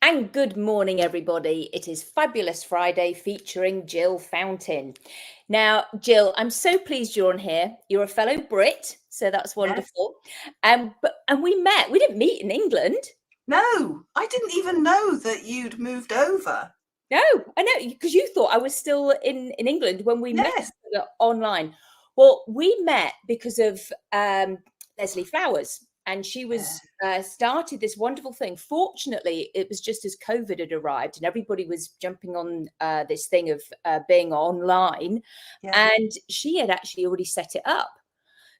And good morning, everybody. It is Fabulous Friday featuring Jill Fountain. Now, Jill, I'm so pleased you're on here. You're a fellow Brit, so that's Yes. wonderful. And we met. We didn't meet in England. No, I didn't even know that you'd moved over. No, I know, because you thought I was still in England when we met Yes. online. Well, we met because of Leslie Flowers, and she Yeah. was started this wonderful thing. Fortunately, it was just as COVID had arrived, and everybody was jumping on this thing of being online, Yeah. and she had actually already set it up.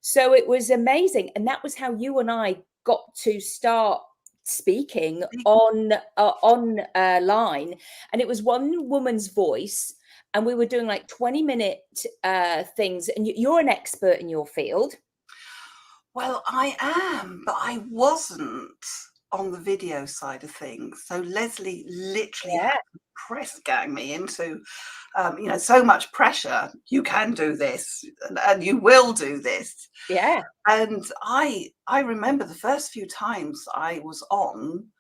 So it was amazing, and that was how you and I got to start speaking on line, and it was one woman's voice, and we were doing like 20-minute things, and you're an expert in your field. Well, I am, but I wasn't on the video side of things. So Leslie literally Yeah. had to press gang me into, so much pressure. You can do this, and you will do this. Yeah. And I remember the first few times I was on,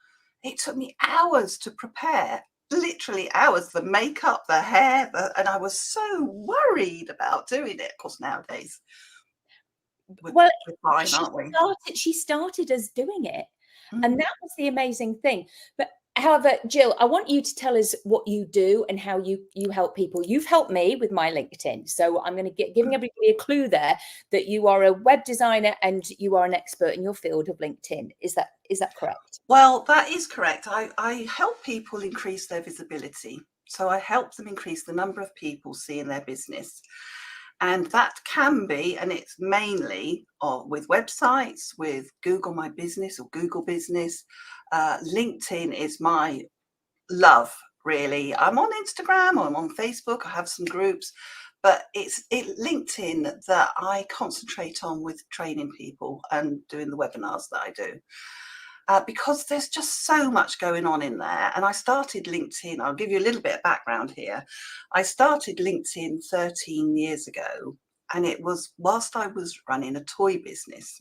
it took me hours to prepare, literally hours, the makeup, the hair, and I was so worried about doing it. Of course, nowadays Well, we're fine, aren't we? she started us doing it, and Mhm. that was the amazing thing. But however, Jill, I want you to tell us what you do and how you help people. You've helped me with my LinkedIn, so I'm going to giving everybody a clue there that you are a web designer and you are an expert in your field of LinkedIn. Is that correct? Well, that is correct. I help people increase their visibility. So I help them increase the number of people seeing their business. And that can be, and it's mainly with websites, with Google My Business or Google Business. LinkedIn is my love, really. I'm on Instagram, I'm on Facebook, I have some groups, but it's LinkedIn that I concentrate on with training people and doing the webinars that I do. Because there's just so much going on in there. And I started LinkedIn, I'll give you a little bit of background here. I started LinkedIn 13 years ago, and it was whilst I was running a toy business.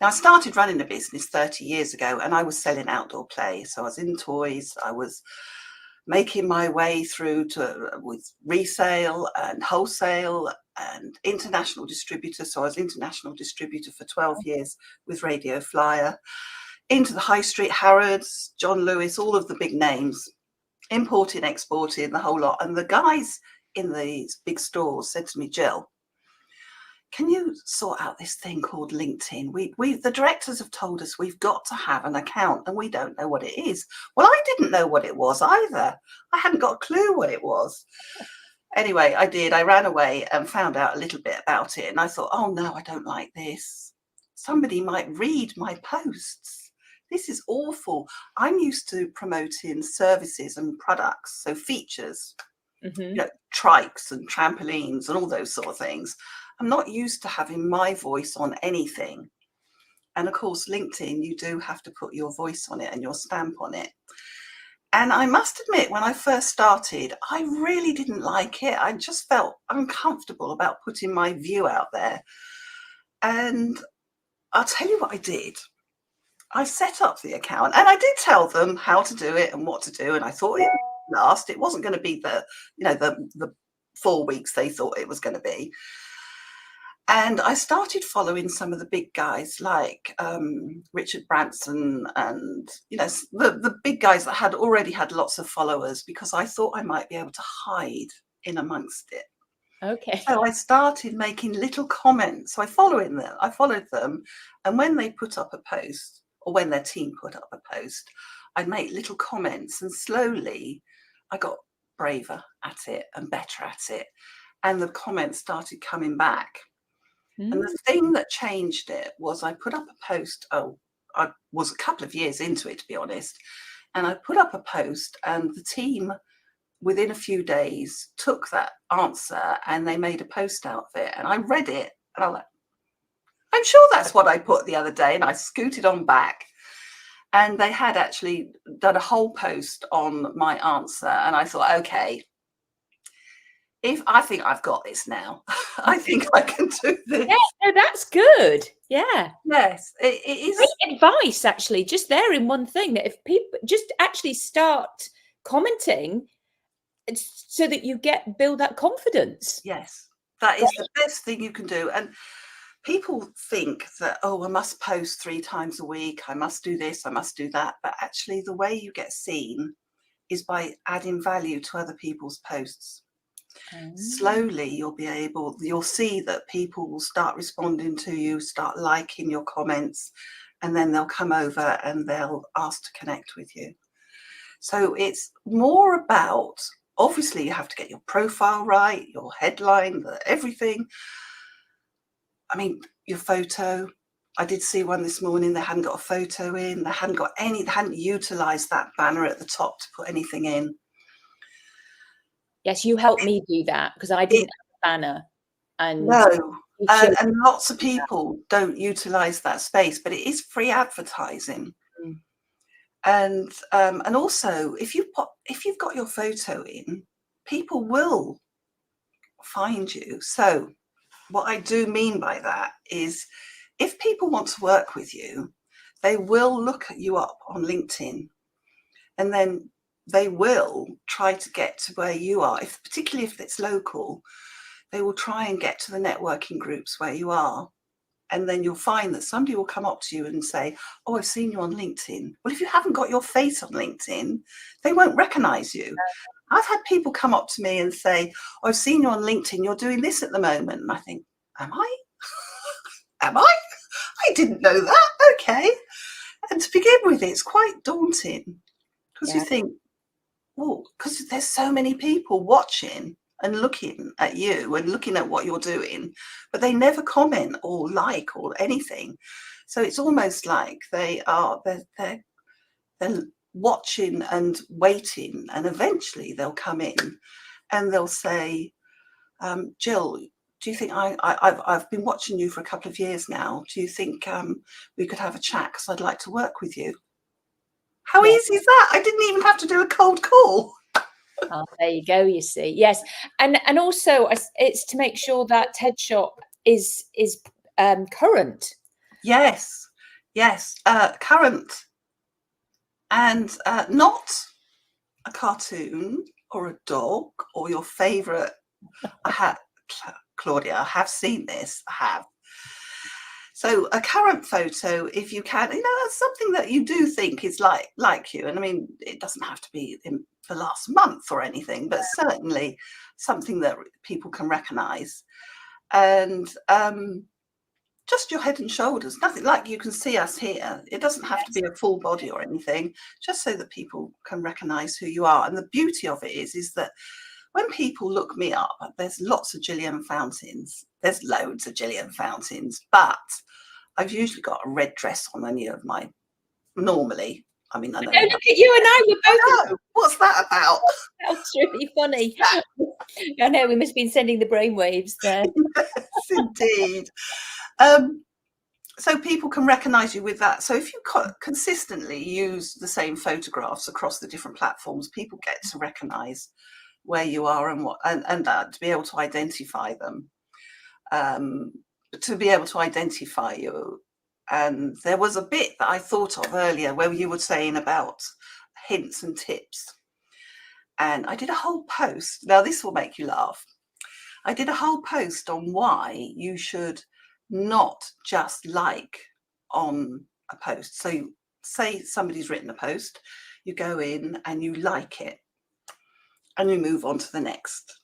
Now, I started running a business 30 years ago, and I was selling outdoor play. So I was in toys, I was making my way through to with resale and wholesale and international distributor. So I was international distributor for 12 years with Radio Flyer, into the high street, Harrods, John Lewis, all of the big names, importing, exporting, the whole lot. And the guys in these big stores said to me, Jill, can you sort out this thing called LinkedIn? The directors have told us we've got to have an account and we don't know what it is. Well, I didn't know what it was either. I hadn't got a clue what it was. Anyway, I did. I ran away and found out a little bit about it. And I thought, oh no, I don't like this. Somebody might read my posts. This is awful. I'm used to promoting services and products, so features, trikes and trampolines and all those sort of things. I'm not used to having my voice on anything. And of course, LinkedIn, you do have to put your voice on it and your stamp on it. And I must admit, when I first started, I really didn't like it. I just felt uncomfortable about putting my view out there. And I'll tell you what I did. I set up the account and I did tell them how to do it and what to do. And I thought it would last. It wasn't going to be the 4 weeks they thought it was going to be. And I started following some of the big guys like Richard Branson and, the big guys that had already had lots of followers, because I thought I might be able to hide in amongst it. Okay. So I started making little comments. So I followed them. And when they put up a post, or when their team put up a post, I'd make little comments. And slowly I got braver at it and better at it. And the comments started coming back. And the thing that changed it was I put up a post. I was a couple of years into it, to be honest. And I put up a post, and the team within a few days took that answer and they made a post out of it. And I read it and I'm like, I'm sure that's what I put the other day. And I scooted on back, and they had actually done a whole post on my answer. And I thought, okay, if I think I've got this now, I think I can do this. Yeah, no, that's good. Yeah. Yes, it is. Great advice, actually, just there in one thing, that if people just actually start commenting so that you build that confidence. Yes, that is the best thing you can do. And people think that, oh, I must post 3 times a week, I must do this, I must do that. But actually, the way you get seen is by adding value to other people's posts. Slowly, you'll see that people will start responding to you, start liking your comments, and then they'll come over and they'll ask to connect with you. So it's more about, obviously, you have to get your profile right, your headline, everything. I mean, your photo. I did see one this morning. They hadn't got a photo in. They hadn't utilised that banner at the top to put anything in. Yes, you helped me do that because I didn't have a banner. And and lots of people don't utilise that space, but it is free advertising. And also, if you've got your photo in, people will find you. So what I do mean by that is, if people want to work with you, they will look you up on LinkedIn, and then they will try to get to where you are. Particularly if it's local, they will try and get to the networking groups where you are. And then you'll find that somebody will come up to you and say, oh, I've seen you on LinkedIn. Well, if you haven't got your face on LinkedIn, they won't recognize you. I've had people come up to me and say, oh, I've seen you on LinkedIn, you're doing this at the moment. And I think, am I? Am I? I didn't know that. Okay. And to begin with, it's quite daunting, because you think, well, because there's so many people watching and looking at you and looking at what you're doing, but they never comment or like or anything. So it's almost like they're watching and waiting, and eventually they'll come in and they'll say, Jill, do you think I've been watching you for a couple of years now. Do you think we could have a chat, because I'd like to work with you? How easy is that? I didn't even have to do a cold call. Oh, there you go. You see, yes, and also it's to make sure that headshot is current. Yes, current, and not a cartoon or a dog or your favourite. Claudia, I have seen this. I have. So a current photo, if you can, that's something that you do think is like you. And I mean, it doesn't have to be in the last month or anything, but certainly something that people can recognise. And just your head and shoulders, nothing like you can see us here. It doesn't have to be a full body or anything, just so that people can recognise who you are. And the beauty of it is that when people look me up, there's lots of Gillian Fountains. There's loads of Gillian Fountains, but I've usually got a red dress on any of my, normally. I mean, I know. Look at you and I, we're both. I know. What's that about? That's really funny. I know, we must have been sending the brainwaves there. Yes, indeed. So people can recognise you with that. So if you consistently use the same photographs across the different platforms, people get to recognise where you are and to be able to identify them, to be able to identify you. And there was a bit that I thought of earlier where you were saying about hints and tips. And I did a whole post. Now, this will make you laugh. I did a whole post on why you should not just like on a post. So say somebody's written a post, you go in and you like it, and you move on to the next,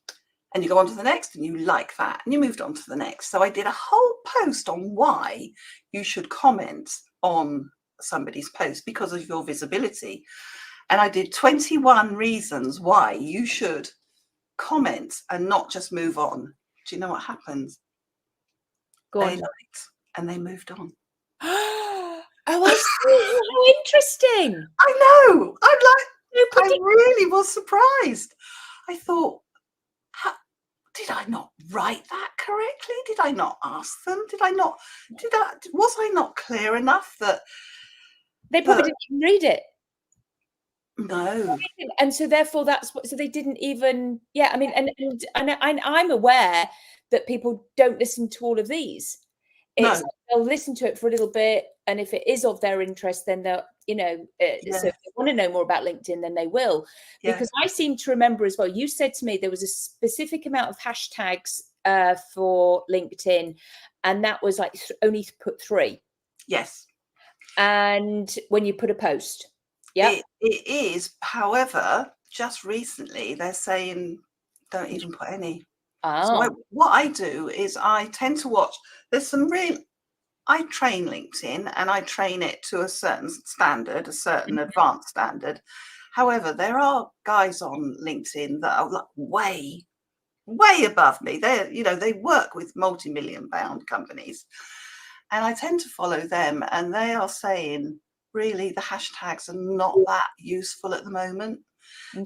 and you go on to the next and you like that, and you moved on to the next. So I did a whole post on why you should comment on somebody's post because of your visibility. And I did 21 reasons why you should comment and not just move on. Do you know what happens? They liked and they moved on. Oh, I see. How interesting. I know. I really was surprised. I thought, did I not write that correctly? Did I not ask them? Was I not clear enough that they probably didn't even read it? No. And so therefore that's what, so they didn't even, yeah, I mean, and I'm aware that people don't listen to all of these. It's No. they'll listen to it for a little bit, and if it is of their interest, then they'll, you know, so if they want to know more about LinkedIn, then they will. Because I seem to remember as well, you said to me there was a specific amount of hashtags for LinkedIn, and that was like only put 3. Yes. And when you put a post, yeah, it is. However, just recently they're saying don't even put any. So what I do is I tend to watch. There's some real. I train LinkedIn and I train it to a certain standard, a certain advanced standard. However, there are guys on LinkedIn that are like way above me. They're, you know, they work with multi-million pound companies, and I tend to follow them, and they are saying really the hashtags are not that useful at the moment.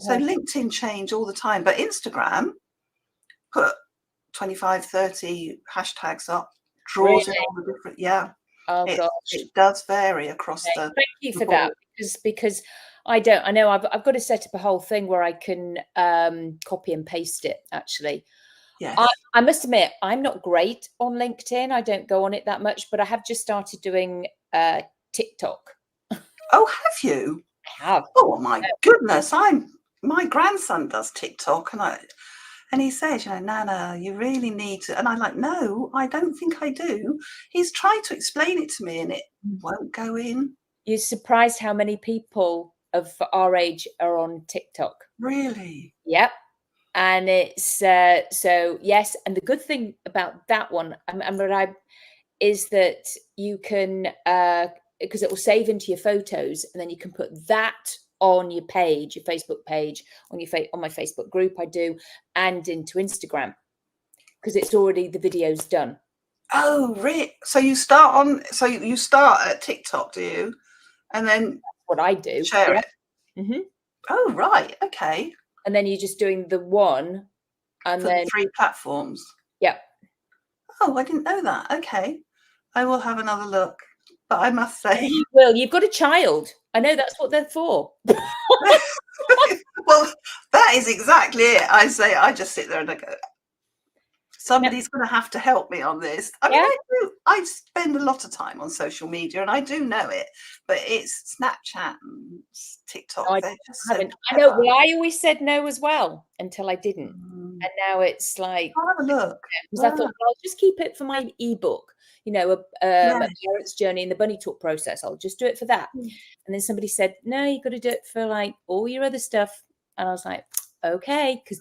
So LinkedIn change all the time, but Instagram put 25, 30 hashtags up, draws in all the different, it does vary across the thank you for board. that, because I know I've got to set up a whole thing where I can copy and paste it, actually. Yes. I must admit, I'm not great on LinkedIn. I don't go on it that much, but I have just started doing TikTok. Oh, have you? I have. Oh my goodness. My grandson does TikTok, and he says, you know, Nana, you really need to. And I'm like, no, I don't think I do. He's tried to explain it to me and it won't go in. You're surprised how many people of our age are on TikTok. Really? Yep. And it's so yes. And the good thing about that one, is that you can, because it will save into your photos, and then you can put that on your page, your Facebook page, on my Facebook group, I do, and into Instagram, because it's already, the video's done. Oh, really? So you start at TikTok, do you? And then that's what I do. Share it. Mm-hmm. Oh, right. Okay. And then you're just doing the one, and for then the 3 platforms. Yeah. Oh, I didn't know that. Okay. I will have another look. But I must say, well, you've got a child. I know that's what they're for. well, that is exactly it. I just sit there and I go, somebody's going to have to help me on this. I mean, I spend a lot of time on social media, and I do know it, but it's Snapchat and TikTok. They're just so clever. I know. Well, I always said no as well until I didn't, and now it's like, I'll have a look. Because I thought, well, I'll just keep it for my ebook, you know, a parent's journey in the bunny talk process. I'll just do it for that. And then somebody said, no, you got to do it for like all your other stuff. And I was like, okay, because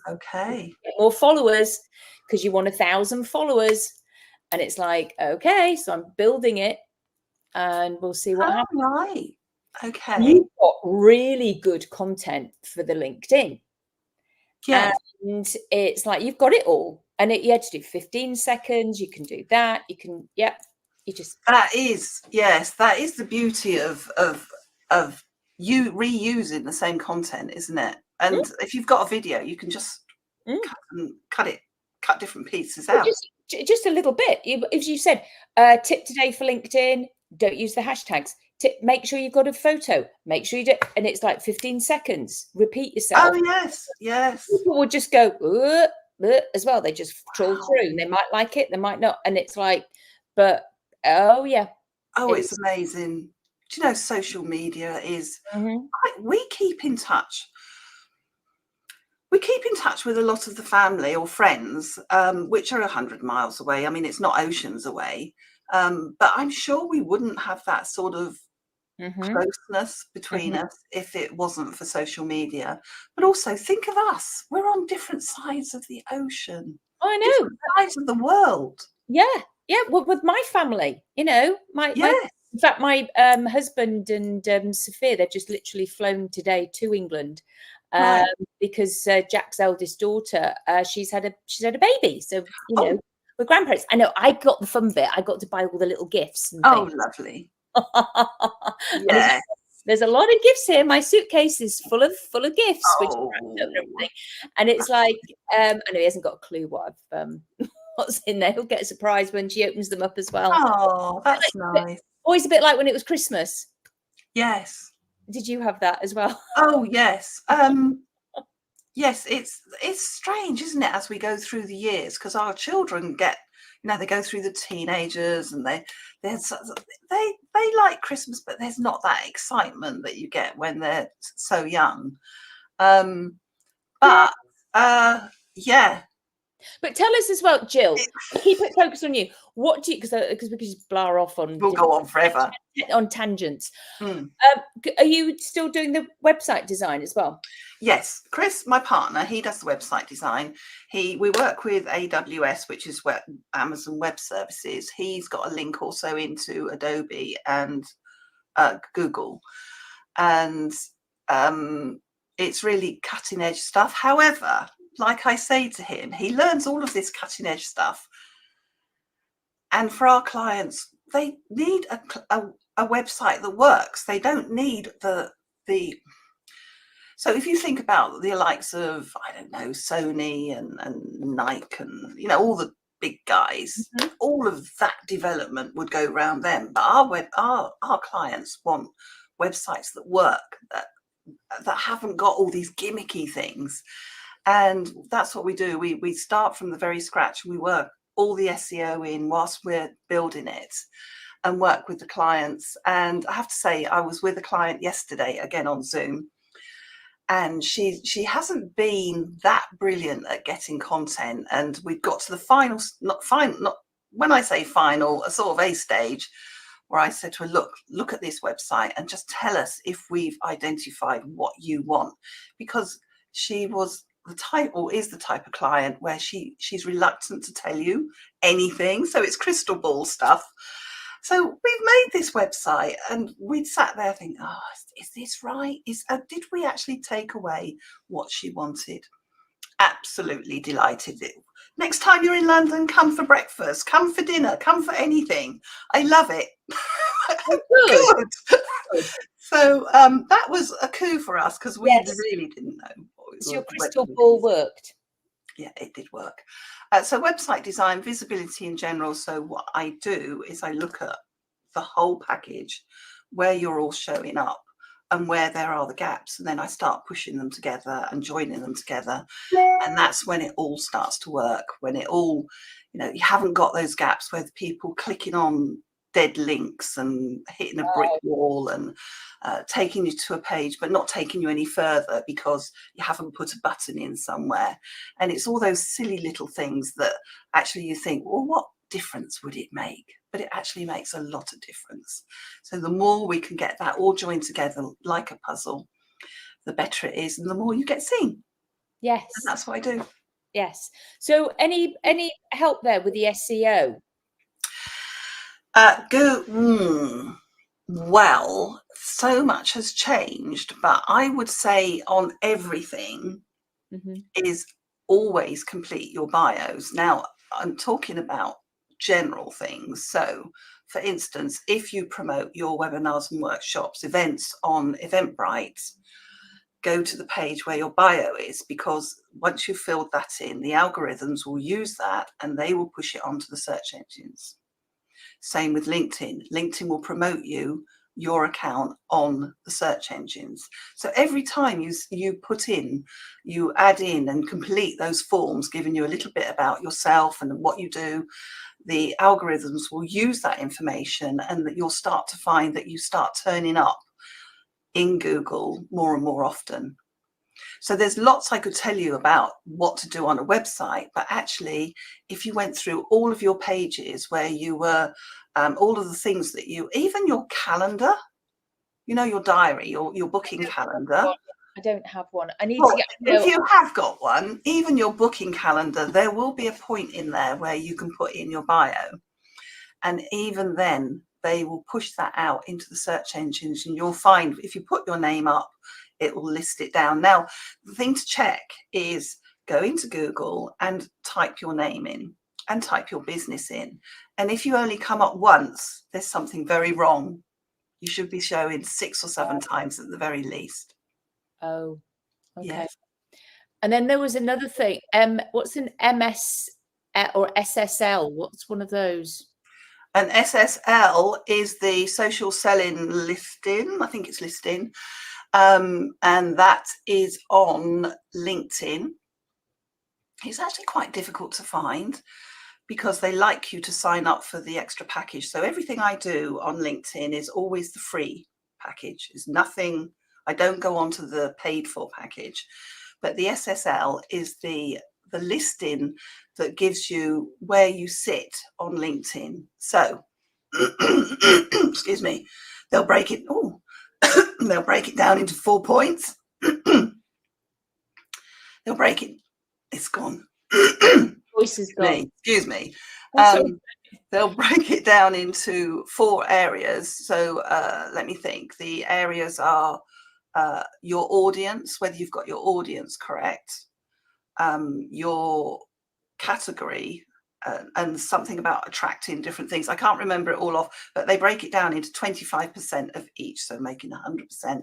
more followers, because you want 1,000 followers. And it's like, okay, so I'm building it, and we'll see what happens. Right. Okay. You've got really good content for the LinkedIn. Yeah. And it's like, you've got it all. And you had to do 15 seconds. You can do that. You can, you just. That is, yes, that is the beauty of you reusing the same content, isn't it? And if you've got a video, you can just cut different pieces out. Just a little bit. If you said, tip today for LinkedIn, don't use the hashtags. Make sure you've got a photo. Make sure you do, and it's like 15 seconds. Repeat yourself. Oh yes, yes. People would just go as well. They just troll through. They might like it, they might not, and it's like, but it's amazing. Do you know, social media is. We keep in touch. We keep in touch with a lot of the family or friends, which are 100 miles away. I mean, it's not oceans away, but I'm sure we wouldn't have that sort of closeness between us if it wasn't for social media. But also, think of us. We're on different sides of the ocean. I know. Different sides of the world. Yeah. Well, with my family, you know, in fact, my husband and Sophia, they've just literally flown today to England. Because Jack's eldest daughter, she's had a baby, so you know, we're grandparents. I know. I got the fun bit. I got to buy all the little gifts. And things. Lovely! Yeah, there's a lot of gifts here. My suitcase is full of gifts, which is wrapped up and everything. And it's like, I know he hasn't got a clue what I've what's in there. He'll get surprised when she opens them up as well. Oh, that's nice. Always a bit like when it was Christmas. Yes. did you have that as well? Oh yes. Yes, it's strange, isn't it, as we go through the years, because our children get, they go through the teenagers, and they like Christmas, but there's not that excitement that you get when they're so young. But yeah. But tell us as well, Jill, keep it focused on you. What do you, because we could just blur off on, we'll go on forever on tangents. Mm. Are you still doing the website design as well? Yes, Chris, my partner, he does the website design. We work with AWS, which is Amazon Web Services. He's got a link also into Adobe and Google, and it's really cutting edge stuff. However, like I say to him, he learns all of this cutting edge stuff, and for our clients, they need a website that works. They don't need the. So if you think about the likes of, I don't know, Sony and Nike and, all the big guys, all of that development would go around them. But our clients want websites that work, that haven't got all these gimmicky things. And that's what we do. We start from the very scratch. We work all the SEO in whilst we're building it, and work with the clients. And I have to say, I was with a client yesterday, again on Zoom, and she hasn't been that brilliant at getting content. And we've got to the not when I say final, a sort of A stage, where I said to her, look at this website and just tell us if we've identified what you want. Because she was the type, or is the type of client where she's reluctant to tell you anything. So it's crystal ball stuff. So we've made this website, and we'd sat there thinking, oh, is this right? Did we actually take away what she wanted? Absolutely delighted. Next time you're in London, come for breakfast, come for dinner, come for anything. I love it. Oh, good. So that was a coup for us, because we really didn't know. So your crystal ball worked. Yeah, it did work. So website design, visibility in general. So what I do is I look at the whole package, where you're all showing up and where there are the gaps. And then I start pushing them together and joining them together. And that's when it all starts to work, when it all, you haven't got those gaps where the people clicking on dead links and hitting a brick wall and taking you to a page, but not taking you any further because you haven't put a button in somewhere. And it's all those silly little things that actually you think, well, what difference would it make? But it actually makes a lot of difference. So the more we can get that all joined together like a puzzle, the better it is, and the more you get seen. Yes. And that's what I do. Yes. So any help there with the SEO? Well, so much has changed, but I would say on everything is always complete your bios. Now, I'm talking about general things. So, for instance, if you promote your webinars and workshops, events on Eventbrite, go to the page where your bio is, because once you've filled that in, the algorithms will use that and they will push it onto the search engines. Same with LinkedIn. LinkedIn will promote your account on the search engines. So every time you add in and complete those forms, giving you a little bit about yourself and what you do, the algorithms will use that information, and that you'll start to find that you start turning up in Google more and more often. So there's lots I could tell you about what to do on a website, but actually, if you went through all of your pages where you were, all of the things that even your calendar, your diary, your booking calendar. I don't have one. I need to get. If you have got one, even your booking calendar, there will be a point in there where you can put in your bio. And even then, they will push that out into the search engines, and you'll find if you put your name up, it will list it down. Now, the thing to check is go into Google and type your name in and type your business in. And if you only come up once, there's something very wrong. You should be showing 6 or 7 times at the very least. Oh, okay. Yes. And then there was another thing. What's an MS or SSL? What's one of those? And SSL is the social selling listing. I think it's listing. And that is on LinkedIn. It's actually quite difficult to find because they like you to sign up for the extra package. So everything I do on LinkedIn is always the free package. It's nothing, I don't go on to the paid for package. But the SSL is the listing that gives you where you sit on LinkedIn. So, excuse me, they'll break it. Oh, they'll break it down into 4 points. They'll break it. It's gone. Voice is gone. Excuse me. Oh, They'll break it down into 4 areas. So let me think. The areas are your audience, whether you've got your audience correct, your category, and something about attracting different things. I can't remember it all off, but they break it down into 25% of each, so making 100%.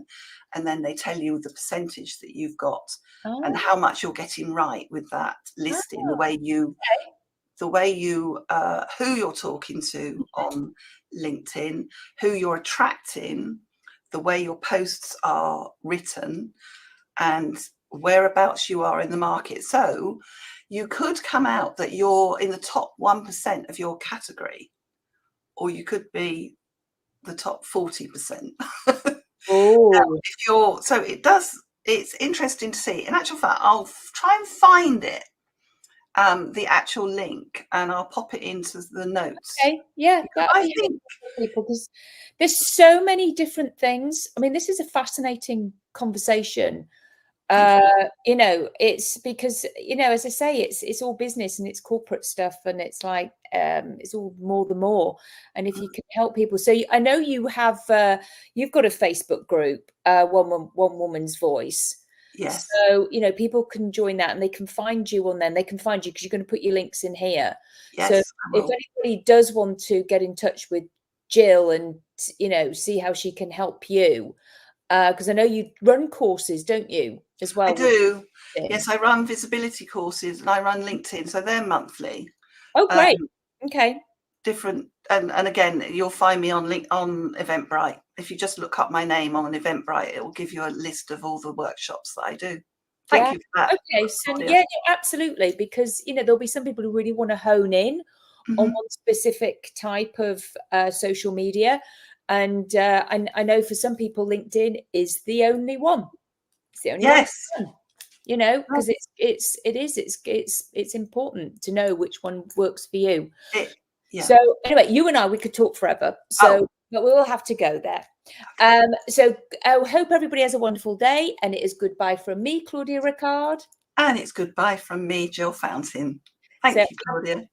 And then they tell you the percentage that you've got and how much you're getting right with that listing, the way you who you're talking to on LinkedIn, who you're attracting, the way your posts are written, and whereabouts you are in the market. So you could come out that you're in the top 1% of your category, or you could be the top 40%. oh. So it's interesting to see. In actual fact, I'll try and find it, the actual link, and I'll pop it into the notes. Okay, yeah, that'd be helpful for people because there's so many different things. I mean, this is a fascinating conversation. You know, it's because, you know, as I say, it's all business and it's corporate stuff, and it's like it's all more the more. And if you can help people, so I know you have you've got a Facebook group, one woman's voice. Yes. So, you know, people can join that and they can find you on then. They can find you because you're going to put your links in here. Yes, so if anybody does want to get in touch with Jill and, you know, see how she can help you, because I know you run courses, don't you, as well? I do. Yes, I run visibility courses and I run LinkedIn, so they're monthly. Oh, great. Okay. Different, and again, you'll find me on Eventbrite. If you just look up my name on Eventbrite, it will give you a list of all the workshops that I do. Thank you for that. Okay, so yeah, absolutely, because, you know, there'll be some people who really want to hone in on one specific type of social media, and I know for some people LinkedIn is the only one. It's the only one, you know, because it's important to know which one works for you. So anyway, you and I, we could talk forever. So but we will have to go there. So I hope everybody has a wonderful day, and it is goodbye from me, Claudia Ricard. And it's goodbye from me, Jill Fountain. Thank you, Claudia.